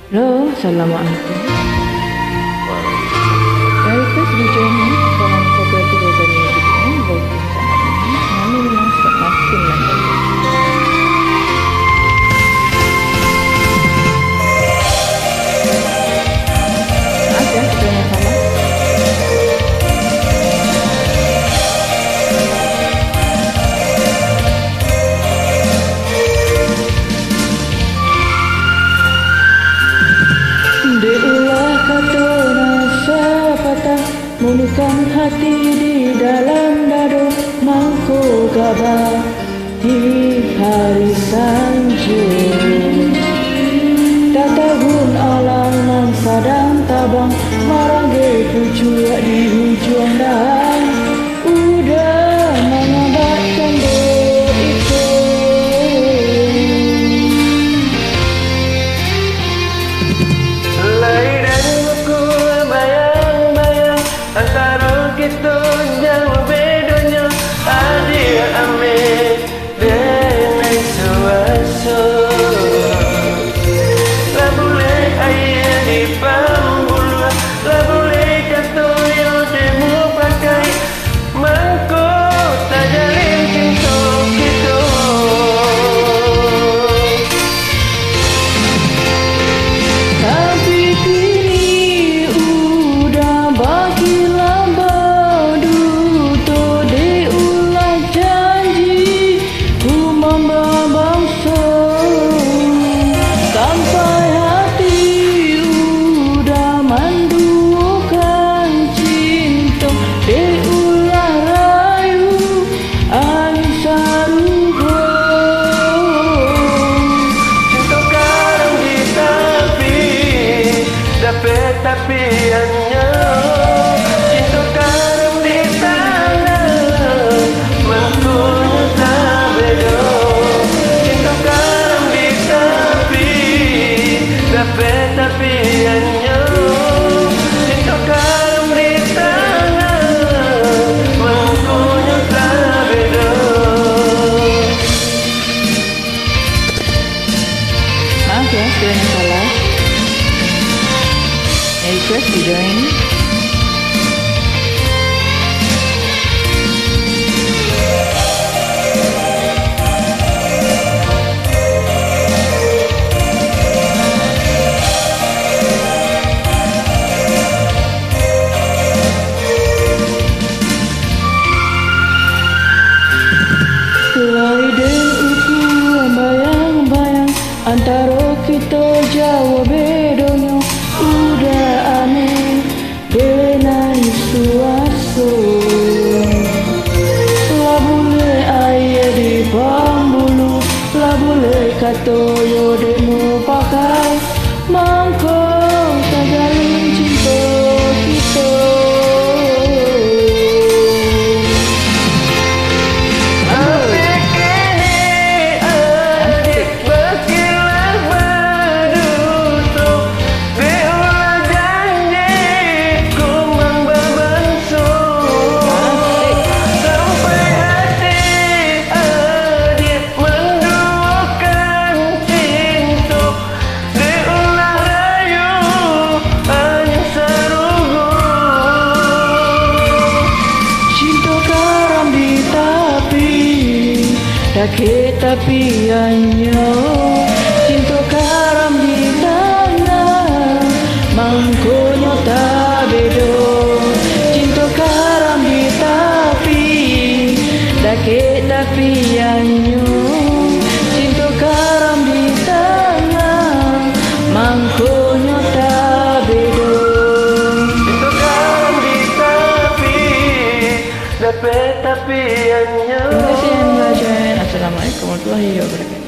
Halo, assalamualaikum. Saya request DJ ni dalam satu episode dari video baik Dunsanak ini. Kami memang semakin lanjut. Maaf ya, kita yang salah. Diulah kata rasa patah, menukan hati di dalam dado, mangko gabah di hari sanjung. Tatagun alang nan sadang tabang, marangge pucuak di hujung dahan. Udah mengabat cambuk itu. Antara kita jauh bedanya, adik ambil dengan suasa. Lah boleh air di pambulu, lah boleh kata yang demo pakai, mangko tak jalin cinta kita. Tapi kini udah bagi tapi hanya cinta karam di tanah, mangkunya tabedo. Cinta karam di tepi, tapi hanya cinta karam di tanah, mangkunya tabedo. Maaf ya, sekiranya salah. Request video ini. Lai den uku bayang-bayang, antara kita jauh bedanya. Udah aneh dengan suasu, lah boleh air di pambulu, lah boleh kata yo demo pakai, mangko tak jalin cinta kita. Sakit tapi hanya cinta karam di tanah, mangkonya tabedo. Cinta karam di tapi, sakit tapi hanya cinta karam di tanah, mangkonya tabedo. Cinta karam di tapi, tapi hanya. Terima kasih yang telah join. Assalamualaikum warahmatullahi wabarakatuh.